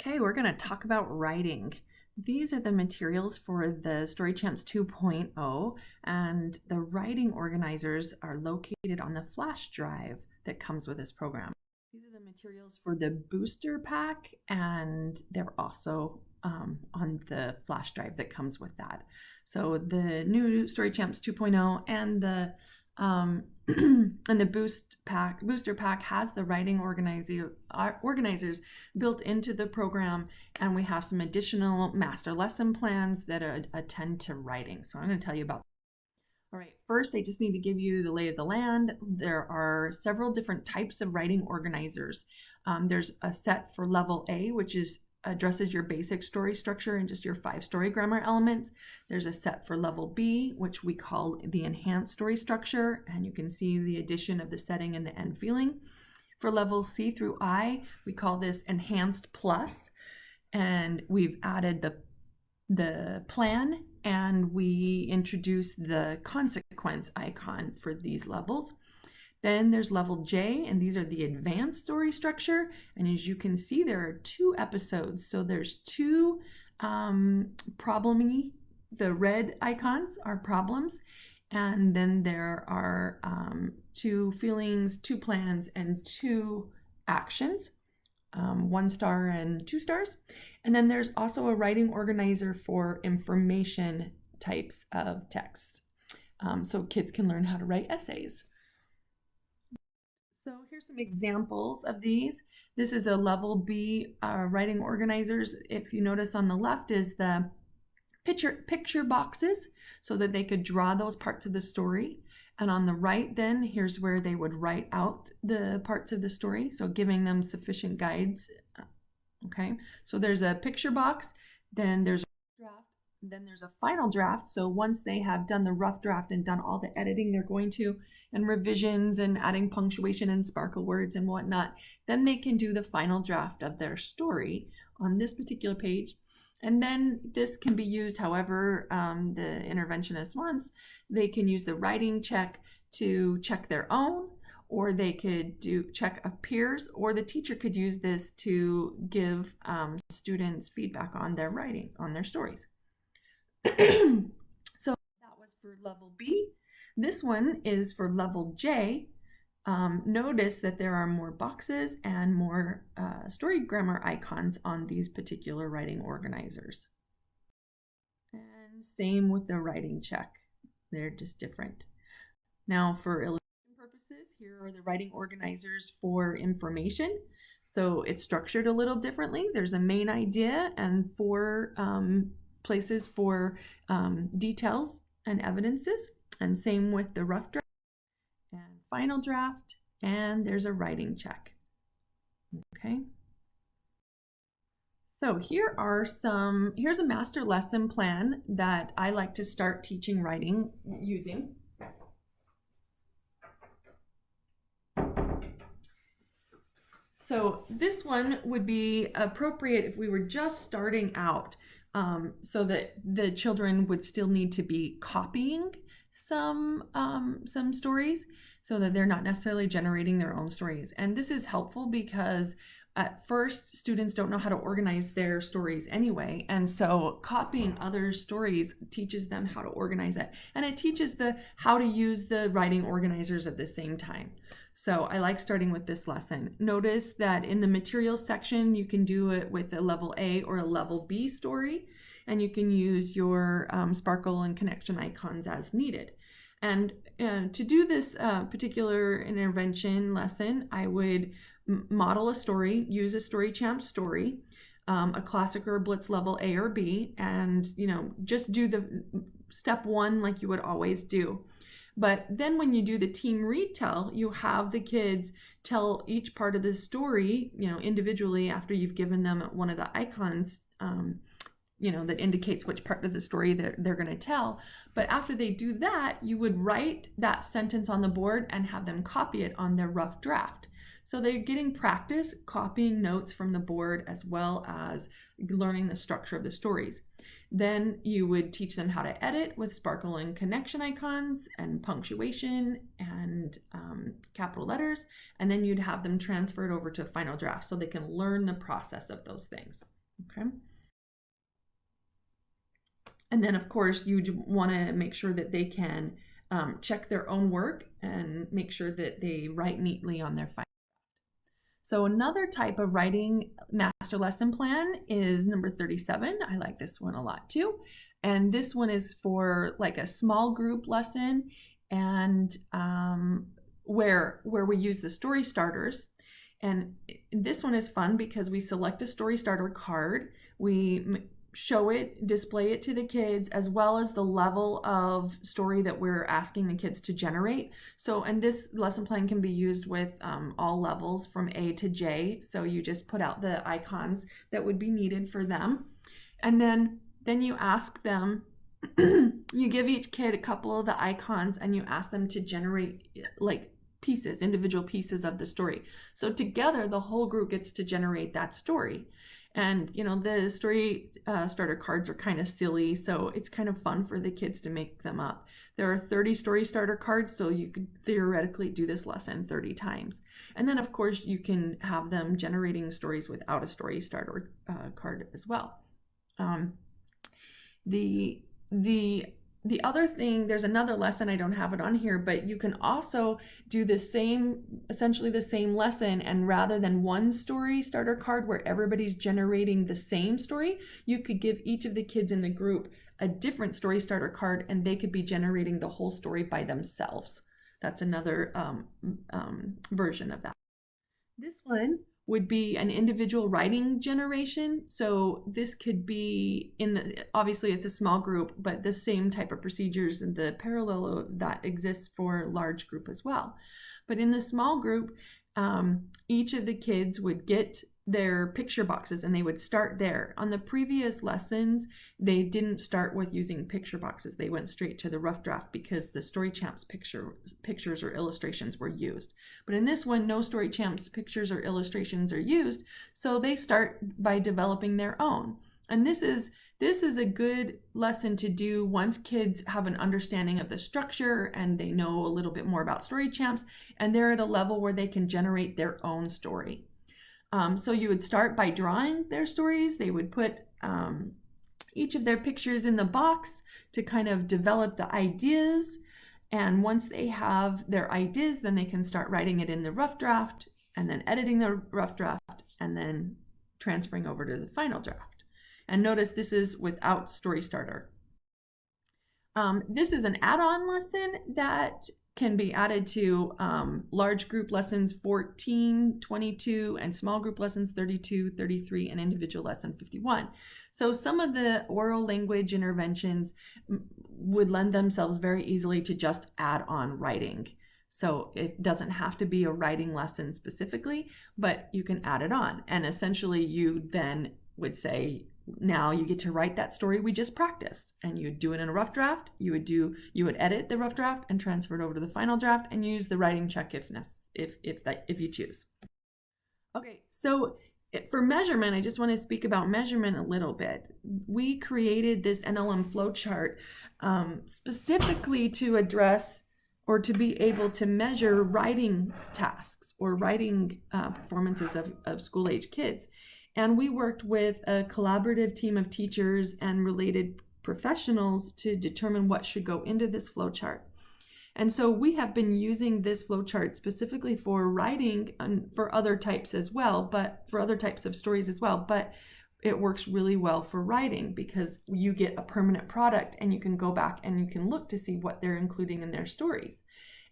Okay, we're going to talk about writing. These are the materials for the Story Champs 2.0, and the writing organizers are located on the flash drive that comes with this program. These are the materials for the booster pack, and they're also on the flash drive that comes with that. So the new Story Champs 2.0 and the and the booster pack has the writing organizers built into the program, and we have some additional master lesson plans that attend to writing. So I'm going to tell you about. All right, first I just need to give you the lay of the land. There are several different types of writing organizers. There's a set for level A, which addresses your basic story structure and just your 5 story grammar elements. There's a set for level B, which we call the enhanced story structure, and you can see the addition of the setting and the end feeling. For level C through I, we call this enhanced plus, and we've added the plan, and we introduce the consequence icon for these levels. Then there's level J, and these are the advanced story structure. And as you can see, there are 2 episodes. So there's 2 problem-y, the red icons are problems. And then there are 2 feelings, 2 plans, and 2 actions, 1 star and 2 stars. And then there's also a writing organizer for information types of text. So kids can learn how to write essays. So here's some examples of these. This is a level B writing organizers. If you notice on the left is the picture boxes so that they could draw those parts of the story. And on the right then, here's where they would write out the parts of the story, so giving them sufficient guides. Okay, so there's a picture box, then there's a draft, then there's a final draft. So once they have done the rough draft and done all the editing they're going to, and revisions and adding punctuation and sparkle words and whatnot, then they can do the final draft of their story on this particular page. And then this can be used however the interventionist wants. They can use the writing check to check their own, or they could check of peers, or the teacher could use this to give students feedback on their writing, on their stories. So that was for level B. This one is for level J. Notice that there are more boxes and more story grammar icons on these particular writing organizers. And same with the writing check. They're just different. Now for illustration purposes, here are the writing organizers for information. So it's structured a little differently. There's a main idea and 4 places for details and evidences, and same with the rough draft and final draft, and there's a writing check. Okay, so here's a master lesson plan that I like to start teaching writing using. So this one would be appropriate if we were just starting out, so that the children would still need to be copying some stories, so that they're not necessarily generating their own stories. And this is helpful because at first students don't know how to organize their stories anyway, and so copying other stories teaches them how to organize it, and it teaches how to use the writing organizers at the same time. So I like starting with this lesson. Notice that in the materials section, you can do it with a level A or a level B story, and you can use your sparkle and connection icons as needed. And to do this particular intervention lesson, I would model a story, use a Story Champs story, a classic or a blitz level A or B, and just do the step 1 like you would always do. But then when you do the team retell, you have the kids tell each part of the story, individually after you've given them one of the icons, that indicates which part of the story they're going to tell. But after they do that, you would write that sentence on the board and have them copy it on their rough draft. So they're getting practice copying notes from the board as well as learning the structure of the stories. Then you would teach them how to edit with sparkle and connection icons and punctuation and capital letters. And then you'd have them transferred over to final draft so they can learn the process of those things. Okay. And then, of course, you want to make sure that they can check their own work and make sure that they write neatly on their final. So another type of writing master lesson plan is number 37. I like this one a lot too. And this one is for like a small group lesson, and where we use the story starters. And this one is fun because we select a story starter card. We show it, display it to the kids, as well as the level of story that we're asking the kids to generate. So, and this lesson plan can be used with all levels from A to J. So you just put out the icons that would be needed for them. And then you ask them, you give each kid a couple of the icons and you ask them to generate like pieces, individual pieces of the story. So together, the whole group gets to generate that story. And, you know, the story starter cards are kind of silly, so it's kind of fun for the kids to make them up. There are 30 story starter cards, so you could theoretically do this lesson 30 times. And then, of course, you can have them generating stories without a story starter card as well. The other thing, there's another lesson, I don't have it on here, but you can also do the same, essentially the same lesson, and rather than one story starter card where everybody's generating the same story, you could give each of the kids in the group a different story starter card and they could be generating the whole story by themselves. That's another version of that. This one would be an individual writing generation. So this could be obviously it's a small group, but the same type of procedures and the parallel that exists for large group as well. But in the small group, each of the kids would get their picture boxes and they would start there. On the previous lessons, they didn't start with using picture boxes. They went straight to the rough draft because the Story Champs pictures or illustrations were used. But in this one, no Story Champs pictures or illustrations are used, so they start by developing their own. And this is a good lesson to do once kids have an understanding of the structure and they know a little bit more about Story Champs and they're at a level where they can generate their own story. So you would start by drawing their stories. They would put each of their pictures in the box to kind of develop the ideas. And once they have their ideas, then they can start writing it in the rough draft and then editing the rough draft and then transferring over to the final draft. And notice this is without story starter. This is an add-on lesson that can be added to large group lessons 14, 22, and small group lessons 32, 33, and individual lesson 51. So some of the oral language interventions would lend themselves very easily to just add on writing. So it doesn't have to be a writing lesson specifically, but you can add it on. And essentially you then would say, now you get to write that story we just practiced, and you would do it in a rough draft. You would edit the rough draft and transfer it over to the final draft and use the writing check if you choose. Okay, so for measurement, I just want to speak about measurement a little bit. We created this NLM flowchart specifically to address or to be able to measure writing tasks or writing performances of school-age kids. And we worked with a collaborative team of teachers and related professionals to determine what should go into this flowchart. And so we have been using this flowchart specifically for writing and for other types as well, but for other types of stories as well. But it works really well for writing because you get a permanent product and you can go back and you can look to see what they're including in their stories.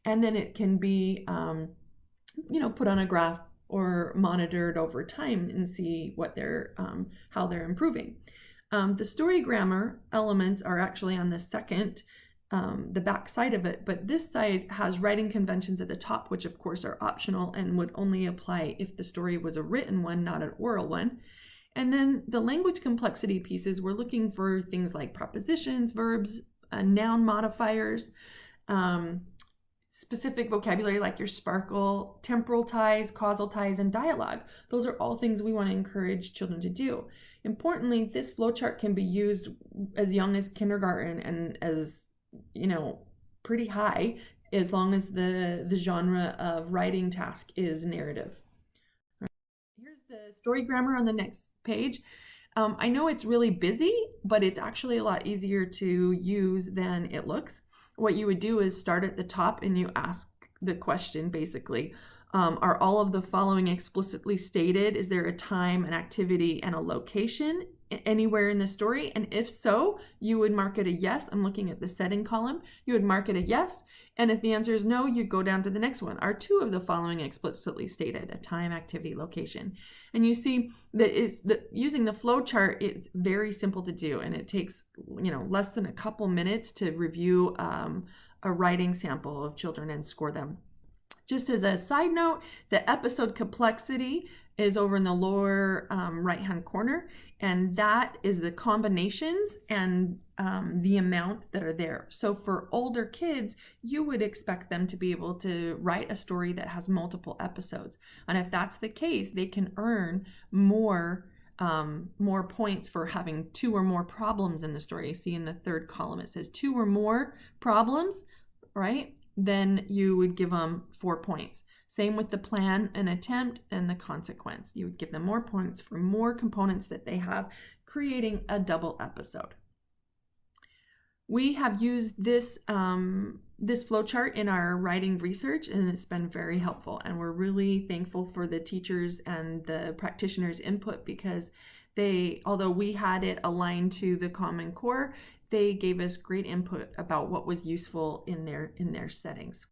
And then it can be, put on a graph or monitored over time and see what how they're improving. The story grammar elements are actually on the second, the back side of it, but this side has writing conventions at the top, which of course are optional and would only apply if the story was a written one, not an oral one. And then the language complexity pieces, we're looking for things like prepositions, verbs, noun modifiers, specific vocabulary like your sparkle, temporal ties, causal ties, and dialogue. Those are all things we want to encourage children to do. Importantly, this flowchart can be used as young as kindergarten and as, pretty high, as long as the genre of writing task is narrative. Here's the story grammar on the next page. I know it's really busy, but it's actually a lot easier to use than it looks. What you would do is start at the top and you ask the question basically, are all of the following explicitly stated? Is there a time, an activity, and a location anywhere in the story? And if so, you would mark it a yes. I'm looking at the setting column. You would mark it a yes. And if the answer is no, you go down to the next one. Are two of the following explicitly stated? A time, activity, location. And you see that using the flow chart, it's very simple to do, and it takes less than a couple minutes to review a writing sample of children and score them. Just as a side note, the episode complexity is over in the lower right-hand corner, and that is the combinations and the amount that are there. So for older kids, you would expect them to be able to write a story that has multiple episodes. And if that's the case, they can earn more points for having two or more problems in the story. You see in the third column, it says two or more problems, right? Then you would give them 4 points. Same with the plan, an attempt, and the consequence. You would give them more points for more components that they have, creating a double episode. We have used this flowchart in our writing research, and it's been very helpful. And we're really thankful for the teachers and the practitioners' input, because although we had it aligned to the Common Core, they gave us great input about what was useful in their settings.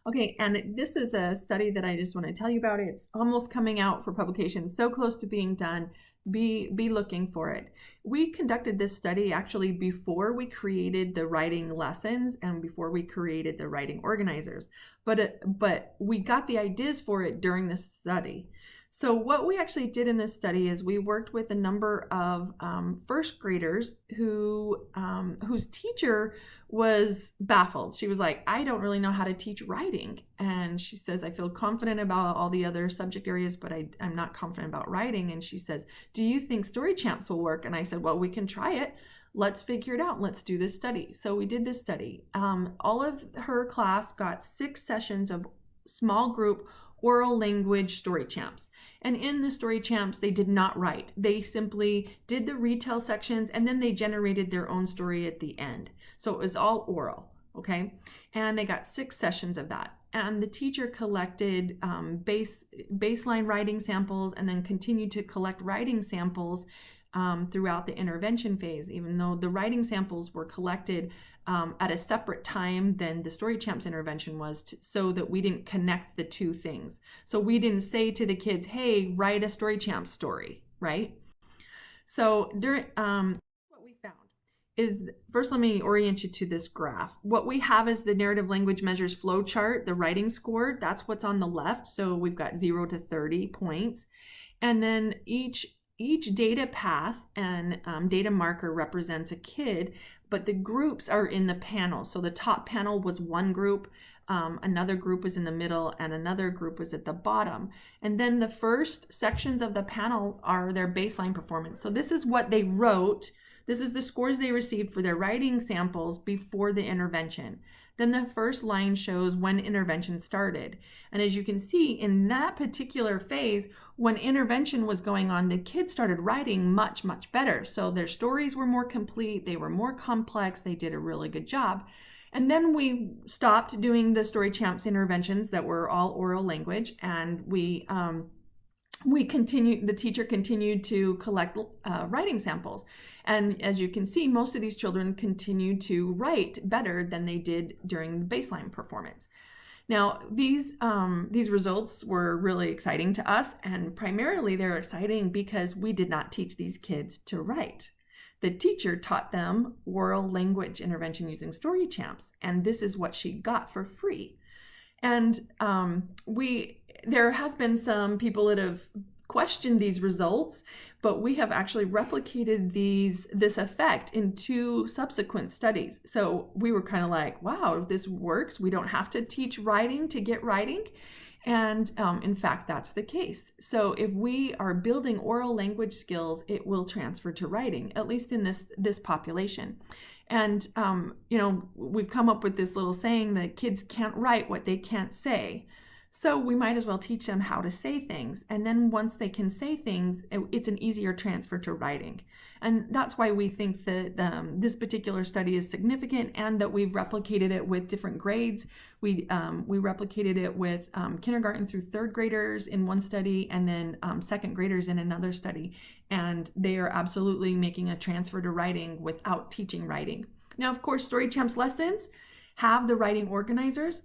Okay, and this is a study that I just want to tell you about. It's almost coming out for publication, so close to being done. Be looking for it. We conducted this study actually before we created the writing lessons and before we created the writing organizers, but we got the ideas for it during the study. So what we actually did in this study is we worked with a number of first graders whose teacher was baffled. She was like, I don't really know how to teach writing. And she says, I feel confident about all the other subject areas, but I'm not confident about writing. And she says, do you think Story Champs will work? And I said, well, we can try it. Let's figure it out. Let's do this study. So we did this study. All of her class got 6 sessions of small group oral language Story Champs. And in the Story Champs, they did not write. They simply did the retell sections, and then they generated their own story at the end. So it was all oral, okay? And they got 6 sessions of that. And the teacher collected baseline writing samples and then continued to collect writing samples throughout the intervention phase, even though the writing samples were collected at a separate time than the Story Champs intervention was, so that we didn't connect the two things. So we didn't say to the kids, hey, write a Story Champs story, right? So what we found is, first let me orient you to this graph. What we have is the narrative language measures flow chart, the writing score. That's what's on the left. So we've got 0 to 30 points. And then each data path and data marker represents a kid, but the groups are in the panel. So the top panel was one group, another group was in the middle, and another group was at the bottom. And then the first sections of the panel are their baseline performance. So this is what they wrote. This is the scores they received for their writing samples before the intervention. Then the first line shows when intervention started. And as you can see, in that particular phase, when intervention was going on, the kids started writing much, much better. So their stories were more complete, they were more complex, they did a really good job. And then we stopped doing the Story Champs interventions that were all oral language, and the teacher continued to collect writing samples. And as you can see, most of these children continued to write better than they did during the baseline performance. Now, these results were really exciting to us, and primarily they're exciting because we did not teach these kids to write. The teacher taught them oral language intervention using Story Champs, and this is what she got for free. And there has been some people that have questioned these results, but we have actually replicated this effect in 2 subsequent studies. So we were kind of like, wow, this works. We don't have to teach writing to get writing. And in fact, that's the case. So if we are building oral language skills, it will transfer to writing, at least in this population. And, we've come up with this little saying that kids can't write what they can't say. So we might as well teach them how to say things. And then once they can say things, it's an easier transfer to writing. And that's why we think that this particular study is significant, and that we've replicated it with different grades. We replicated it with kindergarten through third graders in one study, and then second graders in another study. And they are absolutely making a transfer to writing without teaching writing. Now, of course, Story Champs lessons have the writing organizers.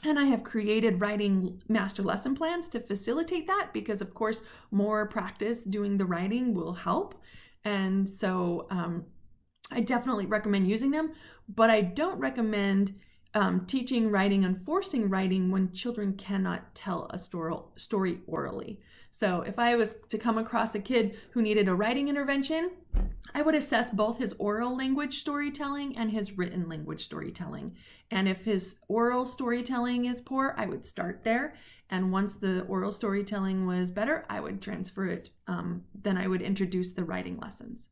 And I have created writing master lesson plans to facilitate that, because of course more practice doing the writing will help. And so I definitely recommend using them, but I don't recommend teaching writing and forcing writing when children cannot tell a story orally. So if I was to come across a kid who needed a writing intervention, I would assess both his oral language storytelling and his written language storytelling. And if his oral storytelling is poor, I would start there. And once the oral storytelling was better, I would transfer it. Then I would introduce the writing lessons.